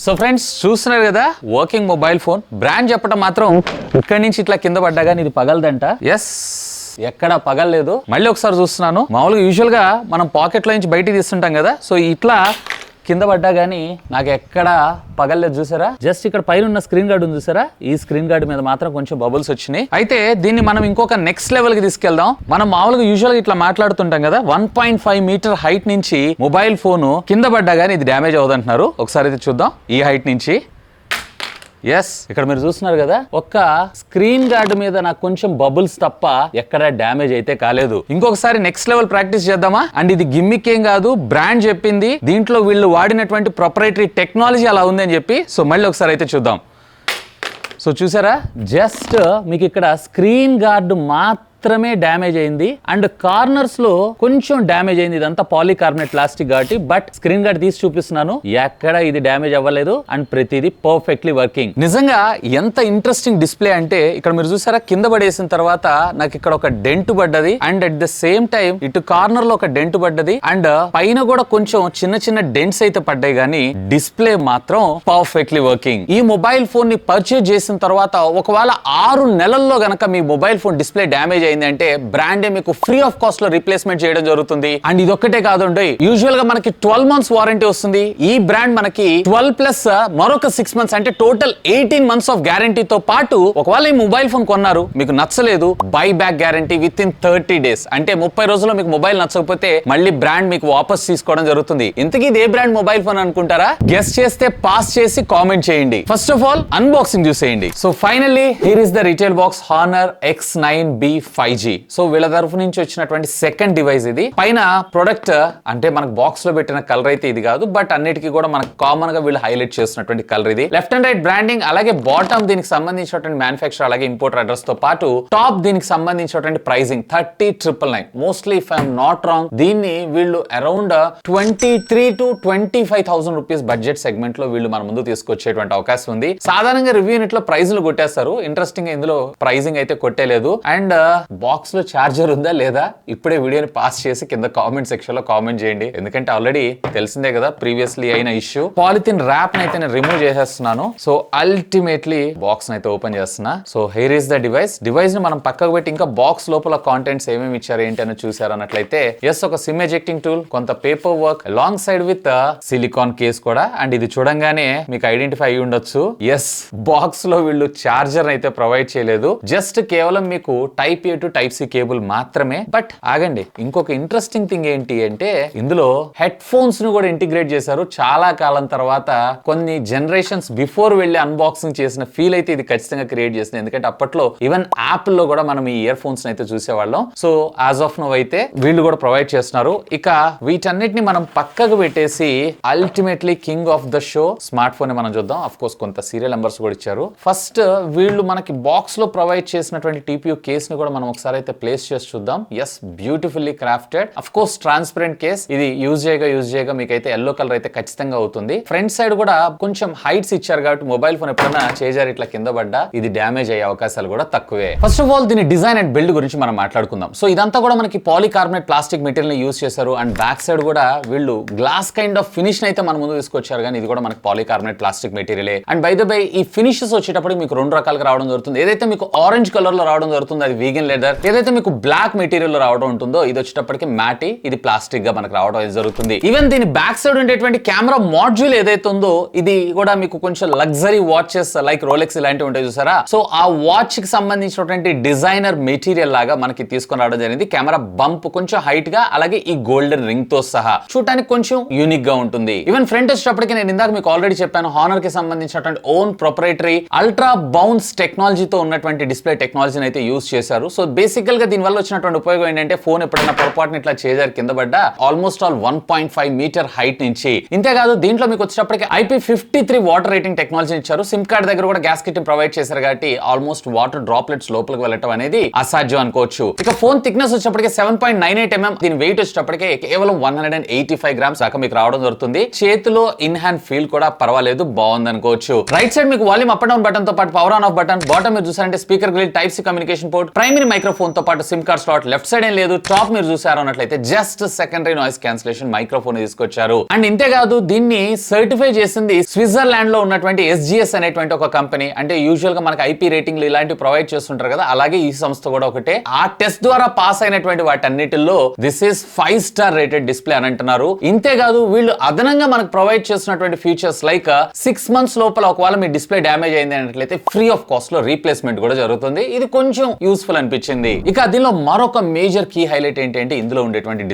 So friends చూస్తున్నారు కదా working mobile phone brand చెప్పడం మాత్రం ఇక్కడి నుంచి ఇట్లా కింద పడ్డాగా ఇది పగలదంట. ఎస్, ఎక్కడ పగలలేదు. మళ్ళీ ఒకసారి చూస్తున్నాను. మామూలుగా యూజువల్ గా మనం పాకెట్ లో నుంచి బయటికి తీస్తుంటాం కదా, సో ఇట్లా కింద పడ్డా గానీ నాకు ఎక్కడ పగలలేదు. చూసారా, జస్ట్ ఇక్కడ పైన ఉన్న స్క్రీన్ గార్డ్ ఉంది చూసారా, ఈ స్క్రీన్ గార్డ్ మీద మాత్రం కొంచెం బబుల్స్ వచ్చినాయి. అయితే దీన్ని మనం ఇంకొక నెక్స్ట్ లెవెల్ కి తీసుకెళ్దాం. మనం మామూలుగా యూజువల్ గా ఇట్లా మాట్లాడుతుంటాం కదా, 1.5 మీటర్ హైట్ నుంచి మొబైల్ ఫోన్ కింద పడ్డా గానీ ఇది డ్యామేజ్ అవదంటున్నారు. ఒకసారి అయితే చూద్దాం ఈ హైట్ నుంచి. ఎస్, ఇక్కడ మీరు చూస్తున్నారు కదా, ఒక్క స్క్రీన్ గార్డ్ మీద నాకు కొంచెం బబుల్స్ తప్ప ఎక్కడ డ్యామేజ్ అయితే కాలేదు. ఇంకొకసారి నెక్స్ట్ లెవెల్ ప్రాక్టీస్ చేద్దామా? అండ్ ఇది గిమ్మిక్ ఏం కాదు, బ్రాండ్ చెప్పింది. దీంట్లో వీళ్ళు వాడినటువంటి ప్రొప్రైటరీ టెక్నాలజీ అలా ఉంది అని చెప్పి. సో మళ్ళీ ఒకసారి అయితే చూద్దాం. సో చూసారా, జస్ట్ మీకు ఇక్కడ స్క్రీన్ గార్డ్ మాత్రమే డ్యామేజ్ అయింది అండ్ కార్నర్స్ లో కొంచెం డ్యామేజ్ అయింది. ఇదంతా పాలికార్బోనేట్ ప్లాస్టిక్ కాబట్టి, బట్ స్క్రీన్ గార్డ్ తీసి చూపిస్తున్నాను, ఎక్కడ ఇది డ్యామేజ్ అవ్వలేదు అండ్ ప్రతిదీ పర్ఫెక్ట్లీ వర్కింగ్. నిజంగా ఎంత ఇంట్రెస్టింగ్ డిస్ప్లే అంటే, ఇక్కడ మీరు చూసారా కింద పడేసిన తర్వాత నాకు ఇక్కడ ఒక డెంట్ పడ్డది and at the same time ఇటు కార్నర్ లో ఒక డెంట్ పడ్డది అండ్ పైన కూడా కొంచెం చిన్న చిన్న డెంట్స్ అయితే పడ్డాయి, కానీ డిస్ప్లే మాత్రం పర్ఫెక్ట్లీ వర్కింగ్. ఈ మొబైల్ ఫోన్ ని పర్చేజ్ చేసిన తర్వాత ఒకవేళ 6 నెలల్లో గనక మీ మొబైల్ ఫోన్ డిస్ప్లే డ్యామేజ్ అయిందంటే బ్రాండే మీకు ఫ్రీ ఆఫ్ కాస్ట్ లో రీప్లేస్మెంట్ చేయడం జరుగుతుంది. అండ్ ఇది ఒక్కటే కాదండి, యూజువల్ గా మనకి 12 months వారంటీ వస్తుంది. ఈ బ్రాండ్ మనకి 12 ప్లస్ మరొక 6 months అంటే టోటల్ 18 months ఆఫ్ గ్యారంటీతో పాటు ఒకవేళ ఈ మొబైల్ ఫోన్ కొన్నారు, మీకు నచ్చలేదు, buy back guarantee with in 30 days. అంటే 30 రోజుల్లో మీకు మొబైల్ నచ్చకపోతే మళ్ళీ బ్రాండ్ మీకు వాపస్ తీసుకోవడం జరుగుతుంది. ఇంతకీ ఇది ఏ బ్రాండ్ మొబైల్ ఫోన్ అనుకుంటారా? గెస్ చేస్తే పాస్ చేసి కామెంట్ చేయండి. ఫస్ట్ ఆఫ్ ఆల్ అన్బాక్సింగ్ చూసేయండి. So finally here is the retail box, honour X9B 5G. So వీళ్ళ తరఫు నుంచి వచ్చినటువంటి సెకండ్ డివైస్ ఇది. పైన ప్రొడక్ట్ అంటే మనకు బాక్స్ లో పెట్టిన కలర్ అయితే ఇది కాదు, బట్ అన్నిటికీ కూడా మనకు కామన్ గా వీళ్ళు హైలైట్ చేస్తున్నటువంటి కలర్ ఇది. లెఫ్ట్ అండ్ రైట్ బ్రాండింగ్, అలాగే బాటమ్ దీనికి సంబంధించినటువంటి మ్యానుఫ్యాక్చర్ అలాగే ఇంపోర్టర్ అడ్రస్ తో పాటు టాప్ దీనికి సంబంధించినటువంటి pricing 30,999. Mostly if I'm not wrong దీన్ని వీళ్ళు around 23,000 to 25,000 rupees budget segment లో వీళ్ళు మన ముందు తీసుకొచ్చేటువంటి అవకాశం ఉంది. సాధారణంగా రివ్యూ యూనిట్ లో ప్రైజులు కొట్టేస్తారు, ఇంట్రెస్టింగ్ ఇందులో ప్రైజింగ్ అయితే కొట్టేలేదు. అండ్ బాక్స్ లో చార్జర్ ఉందా లేదా ఇప్పుడే వీడియోని పాస్ చేసి కింద కామెంట్ సెక్షన్ లో కామెంట్ చేయండి. ఎందుకంటే ఆల్రెడీ తెలిసిందే కదా ప్రీవియస్లీ అయిన ఇష్యూ. పాలిథిన్ ర్యాప్ అయితే నేను రిమూవ్ చేసేస్తున్నాను. సో అల్టిమేట్లీ బాక్స్ అయితే ఓపెన్ చేస్తున్నా. So here is the device. Device ని మనం పక్కకు పెట్టి ఇంకా బాక్స్ లోపల కాంటెంట్స్ ఏమేమి ఇచ్చారు ఏంటి అని చూసారు అన్నట్లయితే, ఎస్, ఒక సిమ్ ఎజెక్టింగ్ టూల్, కొంత paper work along side with silicon case కూడా. అండ్ ఇది చూడంగానే మీకు ఐడెంటిఫై అయ్యి ఉండొచ్చు, ఎస్, బాక్స్ లో వీళ్ళు చార్జర్ అయితే ప్రొవైడ్ చేయలేదు, జస్ట్ కేవలం మీకు type A to type C cable మాత్రమే. బట్ ఆగండి, ఇంకొక ఇంట్రెస్టింగ్ థింగ్ ఏంటి అంటే ఇందులో హెడ్ ఫోన్స్ ను కూడా ఇంటిగ్రేట్ చేశారు. చాలా కాలం తర్వాత కొన్ని జనరేషన్స్ బిఫోర్ వెళ్ళి అన్బాక్సింగ్ చేసిన ఫీల్ అయితే ఇది ఖచ్చితంగా క్రియేట్ చేసింది. ఎందుకంటే అప్పట్లో ఈవెన్ యాపిల్ లో కూడా మనం ఈ ఇయర్ ఫోన్స్ అయితే చూసేవాళ్ళం. సో యాజ్ ఆఫ్ నో అయితే వీళ్ళు కూడా ప్రొవైడ్ చేస్తున్నారు. ఇక వీటన్నిటిని మనం పక్కకు పెట్టేసి ultimately king of the show smart phone మనం చూద్దాం. అఫ్ కోర్స్ కొంత సీరియల్ నెంబర్స్ కూడా ఇచ్చారు. ఫస్ట్ వీళ్ళు మనకి బాక్స్ లో ప్రొవైడ్ చేసినటువంటి TPU కేస్ ని కూడా మనం ఒకసారి అయితే ప్లేస్ చేసి చూద్దాం. Yes, beautifully crafted. Of course transparent case. ఇది యూజ్ చేయగా మీకైతే ఎల్లో కలర్ అయితే ఖచ్చితంగా అవుతుంది. ఫ్రంట్ సైడ్ కూడా కొంచెం హైట్స్ ఇచ్చారు కాబట్టి మొబైల్ ఫోన్ ఎప్పుడైనా చేజారి ఇట్లా కింద పడ్డా ఇది డ్యామేజ్ అయ్యే అవకాశాలు కూడా తక్కువే. ఫస్ట్ ఆఫ్ ఆల్ దీని డిజైన్ అండ్ బిల్డ్ గురించి మనం మాట్లాడుకుందాం. సో ఇదంతా కూడా మనకి పాలికార్బోనేట్ ప్లాస్టిక్ మెటీరియల్ ని యూజ్ చేశారు అండ్ బ్యాక్ సైడ్ కూడా వీళ్ళు గ్లాస్ కైండ్ ఆఫ్ ఫినిష్ అయితే మన ముందు తీసుకొచ్చారు, కానీ ఇది కూడా మనకి polycarbonate plastic material. And by the by ఈ ఫినిషెస్ వచ్చేటప్పుడు మీకు 2 రకాలుగా రావడం జరుగుతుంది. ఏదైతే మీకు ఆరెంజ్ కలర్ లో రావడం జరుగుతుంది అది వీగన్ లెదర్, ఏదైతే మీకు బ్లాక్ మెటీరియల్ లో రావడం ఉంటుందో ఇది వచ్చేటప్పటికి మ్యాటి, ఇది ప్లాస్టిక్ గా మనకు రావడం జరుగుతుంది. ఈవెన్ దీని బ్యాక్ సైడ్ ఉండేటువంటి కెమెరా మాడ్యూల్ ఏదైతే ఉందో ఇది కూడా మీకు కొంచెం లగ్జరీ వాచెస్ లైక్ రోలెక్స్ ఇలాంటివి ఉంటాయి చూసారా. సో ఆ వాచ్ కి సంబంధించినటువంటి డిజైనర్ మెటీరియల్ లాగా మనకి తీసుకొని రావడం జరిగింది. కెమెరా బంప్ కొంచెం హైట్ గా, అలాగే ఈ గోల్డెన్ రింగ్ తో సహా చూడటానికి కొంచెం యూనిక్ గా ఉంటుంది. ఈవెన్ ఫ్రంట్ వచ్చేటప్పటికి నేను ఇందాక మీకు ఆల్రెడీ చెప్పాను, హానర్ కి సంబంధించినటువంటి ఓన్ ప్రొప్రైటరీ అల్ట్రా బౌన్స్ టెక్నాలజీతో ఉన్నటువంటి డిస్ప్లే టెక్నాలజీని అయితే యూజ్ చేశారు. సో బేసికల్ గా దీని వల్ల వచ్చినటువంటి ఉపయోగం ఏంటంటే ఫోన్ ఎప్పుడైనా పొరపాటున ఇట్లా చేజారి కింద పడ్డా ఆల్మోస్ట్ ఆల్ 1.5 మీటర్ హైట్ నుంచి. ఇంతేకాదు దీంట్లో మీకు వచ్చేటప్పటికి IP53 వాటర్ రేటింగ్ టెక్నాలజీ ఇచ్చారు. సిమ్ కార్డ్ దగ్గర కూడా గ్యాస్కెట్ ప్రొవైడ్ చేశారు కాబట్టి ఆల్మోస్ట్ వాటర్ డ్రాప్లెట్స్ లోపలికి వెళ్ళటం అనేది అసాధ్యం అనుకోవచ్చు. ఇక ఫోన్ థిక్నెస్ వచ్చేటప్పటికి 7.98 mm, దీని వెయిట్ వచ్చేటప్పటికి కేవలం 185 grams దాకా మీకు రావడం జరుగుతుంది. చేతిలో ఇన్ హ్యాండ్ ఫీల్ కూడా పర్వాలేదు, బాగుంది అనుకోవచ్చు. రైట్ సైడ్ మీకు volume up and down button తో పాటు power on off button, bottom మీరు చూసారంటే speaker grill, type C communication port, primary microphone తో పాటు SIM card slot left side ఏం లేదు, టాప్ మీరు చూసారు అన్నట్లయితే just secondary noise cancellation microphone తీసుకొచ్చారు. అండ్ ఇంతేకాదు దీన్ని సర్టిఫై చేసింది స్విట్జర్లాండ్ లో ఉన్నటువంటి SGS అనేటువంటి ఒక కంపెనీ. అంటే యూజువల్ గా మనకి IP రేటింగ్లు ఇలాంటివి ప్రొవైడ్ చేస్తుంటారు కదా, అలాగే ఈ సంస్థ కూడా ఒకటే. ఆ టెస్ట్ ద్వారా పాస్ అయినటువంటి వాటన్నిటిలో this is 5 star rated display అని అంటున్నారు. ఇంతేకాదు వీళ్ళు అదనంగా మనకు ప్రొవైడ్ చేస్తున్నటువంటి ఫీచర్స్ లైక్ 6 months లోపల ఒకవేళ మీ డిస్ప్లే డ్యామేజ్ అయింది అన్నట్లయితే ఫ్రీ ఆఫ్ కాస్ట్ లో రీప్లేస్మెంట్ కూడా జరుగుతుంది. ఇది కొంచెం యూస్ఫుల్ అనిపించింది. ఇక దీనిలో మరొక మేజర్ కీ హైలైట్ ఏంటంటే ఇందులో ఉండేటువంటి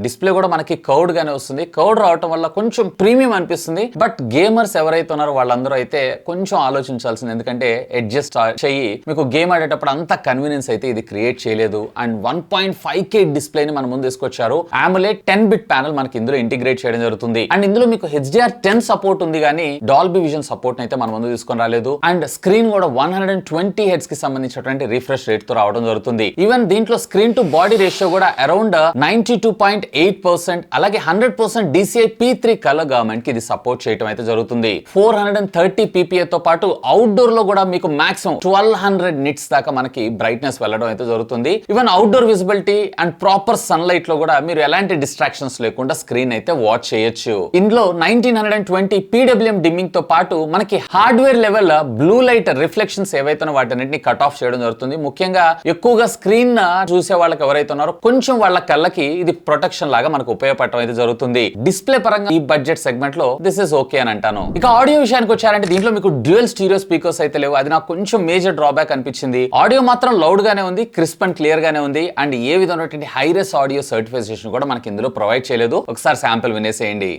డిస్ప్లే కూడా మనకి కర్వ్డ్ గానే వస్తుంది. కర్వ్డ్ రావడం వల్ల కొంచెం ప్రీమియం అనిపిస్తుంది. బట్ గేమర్స్ ఎవరైతే ఉన్నారో వాళ్ళందరూ అయితే కొంచెం ఆలోచించాల్సింది, ఎందుకంటే అడ్జస్ట్ చెయ్యి మీకు గేమ్ ఆడేటప్పుడు అంత కన్వీనియన్స్ అయితే ఇది క్రియేట్ చేయలేదు. అండ్ 1.5K డిస్ప్లే ని మన ముందు తీసుకొచ్చారు. AMOLED 10-bit ప్యానల్ మనకి ఇందులో ఇంటిగ్రేట్ చేయడం జరుగుతుంది. అండ్ ఇందులో మీకు HDR10 సపోర్ట్ ఉంది కానీ డాల్బీ విజన్ సపోర్ట్ అయితే మన ముందు తీసుకొని రాలేదు. అండ్ స్క్రీన్ కూడా 120 Hz కి సంబంధించినటువంటి రిఫ్రెష్ రేట్ తో రావడం జరుగుతుంది. ఈవెన్ దీంట్లో స్క్రీన్ టు బాడీ రేషియో కూడా అరౌండ్ 92.8%, అలాగే 100% DCI P3 కలర్ గవర్నమెంట్ కి ఇది సపోర్ట్ చేయడం అయితే జరుగుతుంది. 430 PPA తో పాటు అవుట్డోర్ లో కూడా మీకు మాక్సిమం 1200 nits దాకా మనకి బ్రైట్నెస్ వెళ్ళడం అయితే జరుగుతుంది. Even outdoor visibility and proper sunlight లో కూడా మీరు ఎలాంటి డిస్ట్రాక్షన్స్ లేకుండా స్క్రీన్ అయితే వాచ్ చేయొచ్చు. ఇందులో 1920 PWM డిమ్మింగ్ తో పాటు మనకి hardware level blue light reflections ఏవైతే వాటిని కట్ ఆఫ్ చేయడం జరుగుతుంది. ముఖ్యంగా ఎక్కువగా స్క్రీన్ చూసే వాళ్ళకి ఎవరైతే ఉన్నారో కొంచెం వాళ్ళ కళ్ళకి ఇది ప్రొటెక్షన్ లాగా మనకు ఉపయోగపడటం అయితే జరుగుతుంది. డిస్ప్లే పరంగా ఈ బడ్జెట్ సెగ్మెంట్ లో దిస్ ఇస్ ఓకే అని అంటాను. ఇక ఆడియో విషయానికి వచ్చారంటే దీంట్లో మీకు డ్యూయల్ స్టీరియో స్పీకర్స్ అయితే లేవు. అది నాకు కొంచెం మేజర్ డ్రాబ్యాక్ అనిపించింది. ఆడియో మాత్రం లౌడ్ గానే ఉంది, క్రిస్ప్ అండ్ క్లియర్ గానే ఉంది. అండ్ ఏ విధమైనటువంటి హైరెస్ ఆడియో సర్టిఫికేషన్ కూడా మనకి ఇందులో ప్రొవైడ్ చేయలేదు. ఒకసారి శాంపిల్ వినేసేయండి.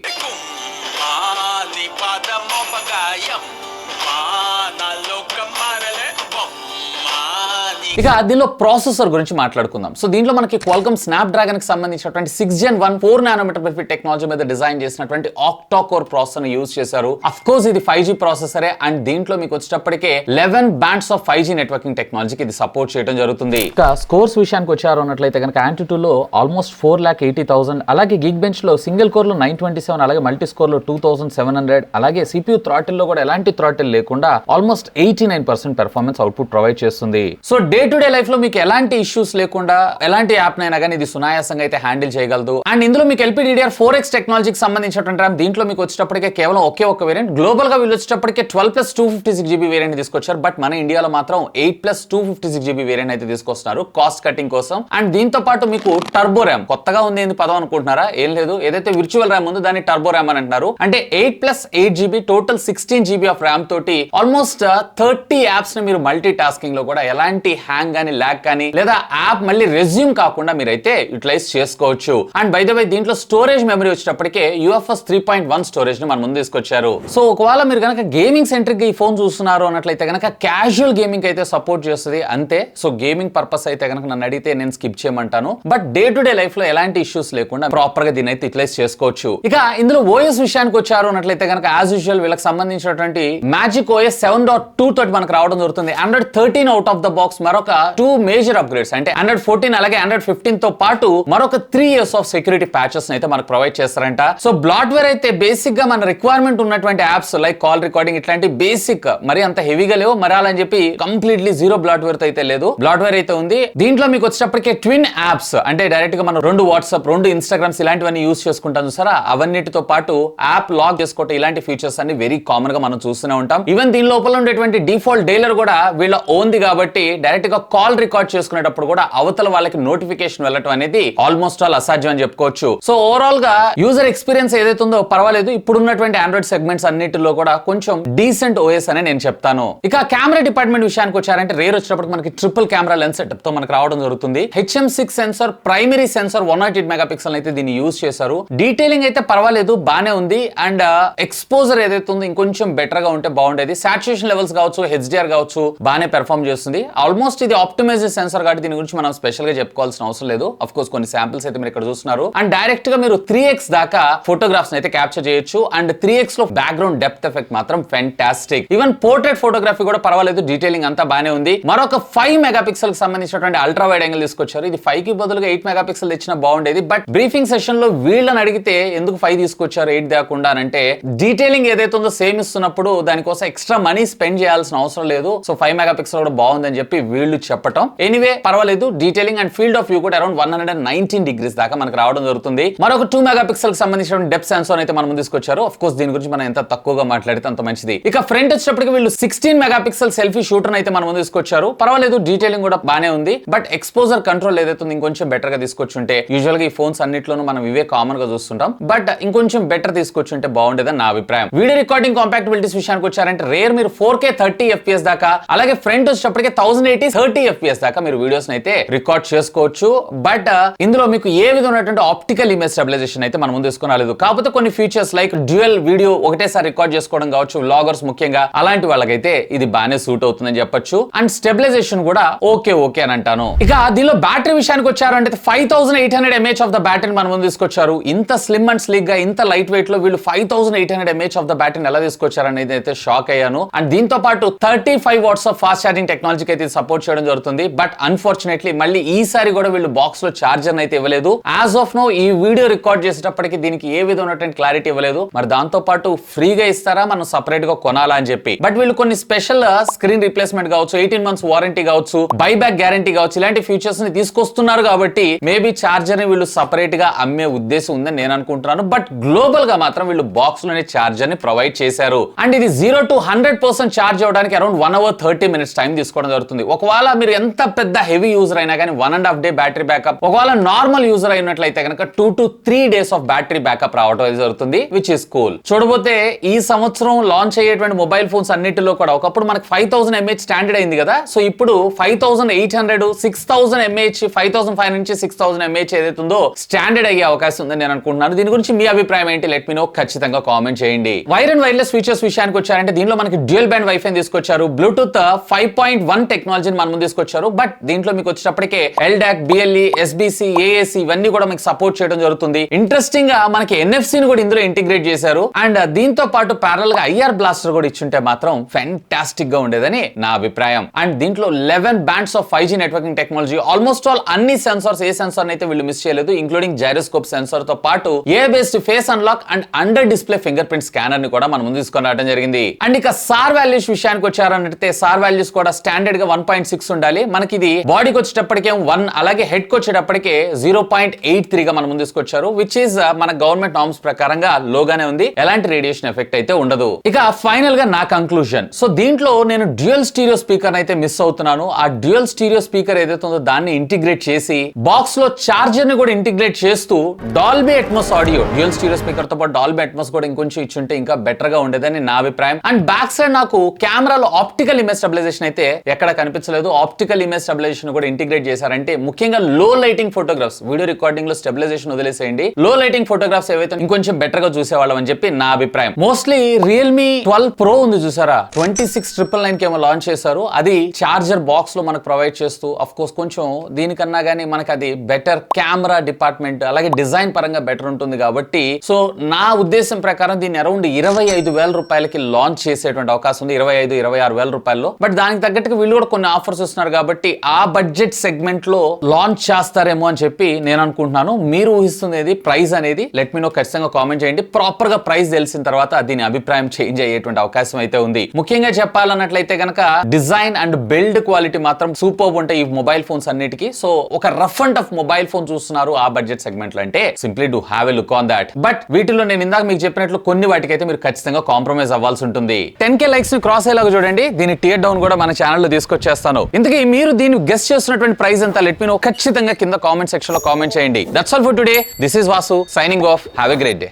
ఇక దీనిలో ప్రాసెసర్ గురించి మాట్లాడుకుందాం. సో దీంట్లో మనకి Qualcomm Snapdragon కి సంబంధించినటువంటి 6 Gen 1 4 nanometer బెఫిట్ టెక్నాలజీ మీద డిజైన్ చేసినటువంటి ఆక్టా కోర్ ప్రాసెసర్ ని యూజ్ చేశారు. అఫ్ కోర్స్ ఇది 5G ప్రాసెసరే. అండ్ దీంట్లో మీకు వచ్చేటప్పటికే 11 bands ఆఫ్ 5G నెట్వర్కింగ్ టెక్నాలజీకి ఇది సపోర్ట్ చేయడం జరుగుతుంది. ఇక స్కోర్స్ విషయానికి వచ్చారు అన్నట్లయితే కనుక Antutu లో ఆల్మోస్ట్ 4,80,000, అలాగే గిగ్ బెంచ్ లో సింగిల్ కోర్ లో 927, అలాగే మల్టీ స్కోర్ లో 2700, అలాగే CPU థ్రాటిల్ లో కూడా ఎలాంటి థ్రాటిల్ లేకుండా ఆల్మోస్ట్ 89% పెర్ఫార్మెన్స్ అవుట్పుట్ ప్రొవైడ్ చేస్తుంది. So day to day life లో మీకు ఎలాంటి ఇష్యూస్ లేకుండా ఎలాంటి యాప్ నైనా కానీ ఇది సునాయాసంగా అయితే హ్యాండిల్ చేయగలదు. అండ్ ఇందులో మీకు LPDDR4X టెక్నాలజీకి సంబంధించినటువంటి ర్యామ్ దీంట్లో మీకు వచ్చేటప్పటికే కేవలం ఒకే ఒక వేరియంట్. గ్లోబల్ గా వీళ్ళు వచ్చేటప్పటికే 12+256GB వేరియంట్ తీసుకొచ్చారు. బట్ మన ఇండియాలో మాత్రం 8+256GB వేరియంట్ అయితే తీసుకొస్తున్నారు కాస్ట్ కటింగ్ కోసం. అండ్ దీంతో పాటు మీకు టర్బో ర్యామ్, కొత్తగా ఉంది ఏంది పదం అనుకుంటున్నారా? ఏం లేదు, ఏదైతే విర్చువల్ ర్యామ్ ఉందో దాన్ని టర్బో ర్యామ్ అని అంటున్నారు. అంటే 8+8GB total 16GB of RAM తోటి ఆల్మోస్ట్ 30 యాప్స్ ని మీరు మల్టీ టాస్కింగ్ లో కూడా ఎలాంటి హ్యాంగ్ కానీ ల్యాగ్ కానీ లేదా యాప్ మళ్ళీ రెజ్యూమ్ కాకుండా మీరైతే యూటిలైజ్ చేసుకోవచ్చు. అండ్ బై ద వే దీంట్లో స్టోరేజ్ మెమరీ వచ్చేటప్పటికే UFS 3.1 స్టోరేజ్ ని మన ముందు తీసుకొచ్చారు. సో ఒకవేళ మీరు కనుక గేమింగ్ సెంట్రిక్ గా ఈ ఫోన్ చూస్తున్నారు అన్నట్లయితే కనుక క్యాజువల్ గేమింగ్ అయితే సపోర్ట్ చేస్తుంది అంతే. సో గేమింగ్ పర్పస్ అయితే కనుక నన్ను అడిగితే నేను స్కిప్ చేయమంటాను. But day to day life లో ఎలాంటి ఇష్యూస్ లేకుండా ప్రాపర్ గా దీన్ని అయితే యూటిలైజ్ చేసుకోవచ్చు. ఇక ఇందులో OS విషయానికి వచ్చారు అన్నట్లయితే కనుక యాజ్ యూజువల్ వీళ్ళకి సంబంధించినటువంటి మ్యాజిక్ OS 7.2 తోటి మనకు రావడం జరుగుతుంది. Android 13 out of the box మరొక 2 మేజర్ అప్గ్రేడ్స్ అంటే Android 14 అలాగే Android 15 తో పాటు మరొక 3 years ఆఫ్ సెక్యూరిటీ ప్యాచెస్ అయితే మనకు ప్రొవైడ్ చేస్తారంట. సో బ్లాట్వేర్ అయితే బేసిక్ గా మన రిక్వైర్మెంట్ ఉన్నటువంటి యాప్స్ లైక్ కాల్ రికార్డింగ్ ఇట్లాంటి బేసిక్ మరి అంత హెవీగా లేవు, మరి అలా అని చెప్పి కంప్లీట్లీ జీరో బ్లాట్వేర్ తో అయితే లేదు. బ్లాట్వేర్ అయితే ఉంది. దీంట్లో మీకు వచ్చేటప్పటికే ట్విన్ యాప్స్ అంటే డైరెక్ట్ గా మనం 2 వాట్సాప్ 2 ఇన్స్టాగ్రామ్స్ ఇలాంటివన్నీ యూస్ చేసుకుంటాం చూసారా, అవన్నిటితో పాటు యాప్ లాక్ చేసుకోవటం ఇలాంటి ఫీచర్స్ అన్ని వెరీ కామన్ గా మనం చూస్తూనే ఉంటాం. ఈవెన్ దీని లోపల ఉండేటువంటి డిఫాల్ట్ డైలర్ కూడా వీళ్ళ ఓన్ది కాబట్టి డైరెక్ట్ గా కాల్ రికార్డ్ చేసుకునేటప్పుడు కూడా అవతల వాళ్ళకి నోటిఫికేషన్ వెళ్ళటం అనేది ఆల్మోస్ట్ ఆల్ అసాధ్యం అని చెప్పుకోవచ్చు. సో ఓవరాల్ గా యూజర్ ఎక్స్పీరియన్స్ ఏదైతే ఉందో పర్వాలేదు. ఇప్పుడున్నటువంటి ఆండ్రాయిడ్ సెగ్మెంట్స్ అన్నిటిలో కూడా కొంచెం డీసెంట్ OS అని నేను చెప్తాను. ఇక కెమెరా డిపార్ట్మెంట్ విషయానికి వచ్చారంటే రేర్ వచ్చేటప్పుడు మనకి ట్రిపుల్ కెమెరా లెన్స్ సెటప్ తో మనకు రావడం జరుగుతుంది. HM6 censor, primary censor 108 megapixel అయితే దీన్ని యూజ్ చేశారు. డీటెయిలింగ్ అయితే పర్వాలేదు, బానే ఉంది. అండ్ ఎక్స్పోజర్ ఏదైతే ఉందో ఇంకొంచెం బెటర్ గా ఉంటే బాగుండేది. సాచురేషన్ లెవెల్స్ కావచ్చు, HDR కావచ్చు బానే పెర్ఫార్మ్ చేస్తుంది. ఆల్మోస్ట్ ఇది ఆప్టిమైజ్ సెన్సార్ కాబట్టి దీని గురించి మనం స్పెషల్ గా చెప్పుకోవాల్సిన అవసరం లేదు. ఆఫ్ కోర్స్ కొన్ని శాంపిల్స్ అయితే మీరు ఇక్కడ చూస్తున్నారు. అండ్ డైరెక్ట్ గా మీరు 3x దాకా ఫోటోగ్రాఫ్స్ అయితే క్యాప్చర్ చేయొచ్చు. అండ్ 3x లో బ్యాక్గ్రౌండ్ డెప్త్ ఎఫెక్ట్ మాత్రం ఫెంటాస్టిక్. ఈవెన్ పోర్ట్రేట్ ఫోటోగ్రఫీ కూడా పర్వాలేదు, డీటెయిలింగ్ అంతా బానే ఉంది. మరొక 5 మెగాపిక్సెల్ కి సంబంధించినటువంటి అల్ట్రా వైడ్ యాంగిల్ తీసుకొచ్చారు. ఇది 5 కి బదులుగా 8 మెగాపిక్సెల్ తెచ్చినా బాగుండేది. బట్ బ్రీఫింగ్ సెషన్ లో వీళ్ళని అడిగితే ఎందుకు 5 తీసుకొచ్చారు 8 దాకుండా అంటే డీటెయిలింగ్ ఏదైతే ఉందో సేమ్ ఇస్తున్నప్పుడు దానికోసం ఎక్స్ట్రా మనీ స్పెండ్ చేయాల్సిన అవసరం లేదు. సో 5 మెగాపిక్సెల్ కూడా బాగుందని చెప్పి వీళ్ళు వీళ్ళు చెప్పటం. ఎనీవే పర్వాలేదు, detailing and field of view కూడా అరౌండ్ 119 degrees దాకా మనకు రావడం జరుగుతుంది. మరొక 2 మెగాపిక్సెల్ సంబంధించిన డెప్త్ సెన్సార్ అయితే మనం తీసుకొచ్చారు. ఆఫ్ కోర్స్ దీని గురించి మనం ఎంత తక్కువగా మాట్లాడితే అంత మంచిది. ఇక ఫ్రంట్ వచ్చేటప్పటికి వీళ్ళు 16 మెగాపిక్సెల్ సెల్ఫీ షూటర్ అయితే మనం తీసుకొచ్చారు. పర్వాలేదు, డీటెయిలింగ్ కూడా బానే ఉంది. బట్ ఎక్స్పోజర్ కంట్రోల్ ఏదైతే ఉంది ఇంకొంచెం బెటర్ గా తీసుకొచ్చుంటే, యూజువల్ గా ఈ ఫోన్స్ అన్నిట్లోనూ మనం ఇవే కామన్ గా చూస్తుంటాం, బట్ ఇంకొంచెం బెటర్ తీసుకొచ్చుంటే బాగుండేదని నా అభిప్రాయం. వీడియో రికార్డింగ్ కాంపాక్టబిలిటీస్ విషయానికి వచ్చారంటే రేర్ మీరు 4K 30 FPS దాకా, అలాగే ఫ్రంట్ వచ్చేటప్పటికి 1080 30 FPS దాకా మీరు వీడియోస్ అయితే రికార్డ్ చేసుకోవచ్చు. బట్ ఇందులో మీకు ఏ విధమైనటువంటి ఆప్టికల్ ఇమేజ్ స్టెబిలైజేషన్ అయితే మనం ముందు తీసుకుని రాలేదు. కాకపోతే కొన్ని ఫీచర్స్ లైక్ డ్యూయల్ వీడియో ఒకటేసారి రికార్డ్ చేసుకోవడం కావచ్చు, వ్లాగర్స్ ముఖ్యంగా అలాంటి వాళ్ళకైతే ఇది బాగానే సూట్ అవుతుందని చెప్పొచ్చు. అండ్ స్టెబిలైజేషన్ కూడా ఓకే అని అంటాను. ఇక దీనిలో బ్యాటరీ విషయానికి వచ్చారంటే 5800 mAh ఆఫ్ ద బ్యాటరీ మనం ముందు తీసుకొచ్చారు. ఇంత స్లిమ్ అండ్ స్లీక్ గా ఇంత లైట్ వెయిట్ లో వీళ్ళు 5800 mAh ఆఫ్ ద బ్యాటరీని ఎలా తీసుకొచ్చారనేది అయితే షాక్ అయ్యాను. అండ్ దీంతో పాటు 35 watts ఆఫ్ ఫాస్ట్ ఛార్జింగ్ టెక్నాలజీకి అయితే సపోర్ట్ చేయడం జరుగుతుంది. బట్ అన్ఫార్చునేట్లీ మళ్ళీ ఈసారి కూడా వీళ్ళు బాక్స్ లో చార్జర్ అయితే ఇవ్వలేదు. యాజ్ ఆఫ్ నో ఈ వీడియో రికార్డ్ చేసేటప్పటికి దీనికి ఏ విధమైనటువంటి క్లారిటీ ఇవ్వలేదు. మరి దాంతో పాటు ఫ్రీగా ఇస్తారా, మనం సపరేట్ గా కొనాలా అని చెప్పి. బట్ వీళ్ళు కొన్ని స్పెషల్ స్క్రీన్ రీప్లేస్మెంట్ కావచ్చు, 18 months వారంటీ కావచ్చు, బైబ్యాక్ గ్యారంటీ కావచ్చు, ఇలాంటి ఫీచర్స్ ని తీసుకొస్తున్నారు కాబట్టి మేబీ చార్జర్ ని వీళ్ళు సపరేట్ గా అమ్మే ఉద్దేశం ఉందని నేను అనుకుంటున్నాను. బట్ గ్లోబల్ గా మాత్రం వీళ్ళు బాక్స్ లోనే చార్జర్ ని ప్రొవైడ్ చేశారు. అండ్ ఇది 0 to 100% చార్జ్ అవడానికి అరౌండ్ 1 hour 30 minutes టైం తీసుకోవడం జరుగుతుంది. ఒకవేళ మీరు ఎంత పెద్ద హెవీ యూజర్ అయినా కానీ 1.5 day బ్యాటరీ బ్యాకప్, ఒకవేళ నార్మల్ యూజర్ అయినట్లయితే కనుక 2 to 3 days of battery backup రావడం జరుగుతుంది, విచ్ ఇస్ కూల్. చూడబోతే ఈ సంవత్సరం లాంచ్ అయ్యేటువంటి మొబైల్ ఫోన్స్ అన్నిటిలో కూడా ఒకప్పుడు మనకి 5000 mAh స్టాండర్డ్ అయింది కదా, సో ఇప్పుడు 5800, 6000 mAh, 5500 నుంచి 6000 mAh ఏదైతుందో స్టాండర్డ్ అయ్యే అవకాశం ఉందని నేను అనుకుంటున్నాను. దీని గురించి మీ అభిప్రాయం ఏంటి? లెట్ మీ నో, ఖచ్చితంగా కామెంట్ చేయండి. వైర్ అండ్ వైర్లెస్ ఫీచర్స్ విషయానికి వచ్చారంటే దీనిలో మనకి డ్యూయల్ బ్యాండ్ వైఫై తీసుకొచ్చారు, బ్లూటూత్ 5.1 టెక్నాలజీని మనం ముందు తీసుకొచ్చారు. బట్ దీంట్లో మీకు వచ్చేటప్పటికే LDAC, BLE, SBC, AAC ఇవన్నీ కూడా మీకు సపోర్ట్ చేయడం జరుగుతుంది. ఇంట్రెస్టింగ్ గా మనకి NFC ని కూడా ఇందులో ఇంటిగ్రేట్ చేశారు. అండ్ దీంతో పాటు ప్యారల్ గా IR బ్లాస్టర్ కూడా ఇచ్చుంటే మాత్రం ఫ్యాంటాస్టిక్ గా ఉండేదని నా అభిప్రాయం. అండ్ దీంట్లో 11 bands of 5G networking technology, almost all అన్ని సెన్సార్స్, ఏ సెన్సార్ అయితే వీళ్ళు మిస్ చేయలేదు, ఇంక్లూడింగ్ గైరోస్కోప్ సెన్సార్ తో పాటు ఏ based face unlock and under display fingerprint scanner ని కూడా మనం ముందు తీసుకొని రావడం జరిగింది. అండ్ ఇక సార్ వాల్యూస్ విషయానికి వచ్చారంటే సార్ వాల్యూస్ కూడా స్టాండర్డ్ గా 1.6 ఉండాలి. మనకి ఇది బాడీకి వచ్చేటప్పటికే 1, అలాగే హెడ్ కి వచ్చేటప్పటికే 0.83 గా మనం ముందు తీసుకొచ్చారు, విచ్ ఈస్ మన గవర్నమెంట్ నార్మ్స్ ప్రకారంగా లోగానే ఉంది. ఎలాంటి రేడియేషన్ ఎఫెక్ట్ అయితే ఉండదు. ఇక ఫైనల్ గా నా కంక్లూజన్, సో దీంట్లో నేను డ్యూయల్ స్టీరియో స్పీకర్ అయితే మిస్ అవుతున్నాను. ఆ డ్యూయల్ స్టీరియో స్పీకర్ ఏదైతే ఉందో దాన్ని ఇంటిగ్రేట్ చేసి బాక్స్ లో చార్జర్ ని కూడా ఇంటిగ్రేట్ చేస్తూ Dolby Atmos audio, dual stereo speaker తో పాటు డాల్బీ అట్మాస్ కూడా ఇంకొంచెం ఇచ్చుంటే ఇంకా బెటర్ గా ఉండేదని నా అభిప్రాయం. అండ్ బ్యాక్ సైడ్ నాకు కెమెరాలో ఆప్టికల్ ఇమేజ్ స్టెబిలైజేషన్ అయితే ఎక్కడ కనిపించలేదు. ఆప్టికల్ ఇమేజ్ స్టెబిలైజేషన్ కూడా ఇంటిగ్రేట్ చేశారంటే ముఖ్యంగా లో లైటింగ్ ఫోటోగ్రాఫ్స్, వీడియో రికార్డింగ్ లో స్టెబిలైజేషన్ వదిలేసేయండి, లో లైటింగ్ ఫోటోగ్రాఫ్స్ ఏవైతే ఇంకొంచెం బెటర్ గా చూసేవాళ్ళం అని చెప్పి నా అభిప్రాయం. మోస్ట్లీ రియల్మీ 12 Pro ఉంది చూసారా, 26,999 కి ఏమో లాంచ్ చేశారు. అది చార్జర్ బాక్స్ లో మనకు ప్రొవైడ్ చేస్తూ, అఫ్ కోర్స్ కొంచెం దీనికన్నా గానీ మనకు అది బెటర్ కెమెరా డిపార్ట్మెంట్, అలాగే డిజైన్ పరంగా బెటర్ ఉంటుంది కాబట్టి, సో నా ఉద్దేశం ప్రకారం దీన్ని అరౌండ్ 25,000 రూపాయలకి లాంచ్ చేసేటువంటి అవకాశం ఉంది, 25,000-26,000 రూపాయల్లో. బట్ దానికి తగ్గట్టుగా వీళ్ళు కూడా కొన్ని ఆఫర్స్ ఇస్తున్నారు కాబట్టి ఆ బడ్జెట్ సెగ్మెంట్ లో లాంచ్ చేస్తారేమో అని చెప్పి నేను అనుకుంటున్నాను. మీరు ఊహిస్తుంది ప్రైస్ అనేది లెట్ మీ నో, ఖచ్చితంగా కామెంట్ చేయండి. ప్రాపర్ గా ప్రైస్ తెలిసిన తర్వాత దీని అభిప్రాయం చేంజ్ అయ్యేటువంటి అవకాశం అయితే ఉంది. ముఖ్యంగా చెప్పాలన్నట్లయితే కనుక డిజైన్ అండ్ బిల్డ్ క్వాలిటీ మాత్రం సూపర్ ఉంటాయి ఈ మొబైల్ ఫోన్స్ అన్నిటికీ. సో ఒక rough and tough mobile phone చూస్తున్నారు ఆ బడ్జెట్ సెగ్మెంట్ లో అంటే simply do have a look on that. But వీటిలో నేను ఇందాక మీకు చెప్పినట్లు కొన్ని వాటికైతే మీరు ఖచ్చితంగా కాంప్రమైజ్ అవ్వాల్సి ఉంటుంది. 10K లైక్స్ ని క్రాస్ అయ్యేలాగా చూడండి. దీని టియర్ డౌన్ కూడా మన ఛానల్ లో తీసుకొచ్చేస్తాను. ఇంతకీ మీరు దీన్ని గెస్ చేస్తున్నటువంటి ప్రైస్ ఎంత లెట్ మీ నో, ఖచ్చితంగా కింద కామెంట్ సెక్షన్ లో కామెంట్ చేయండి. That's all for today. This is Vasu signing off. Have a great day.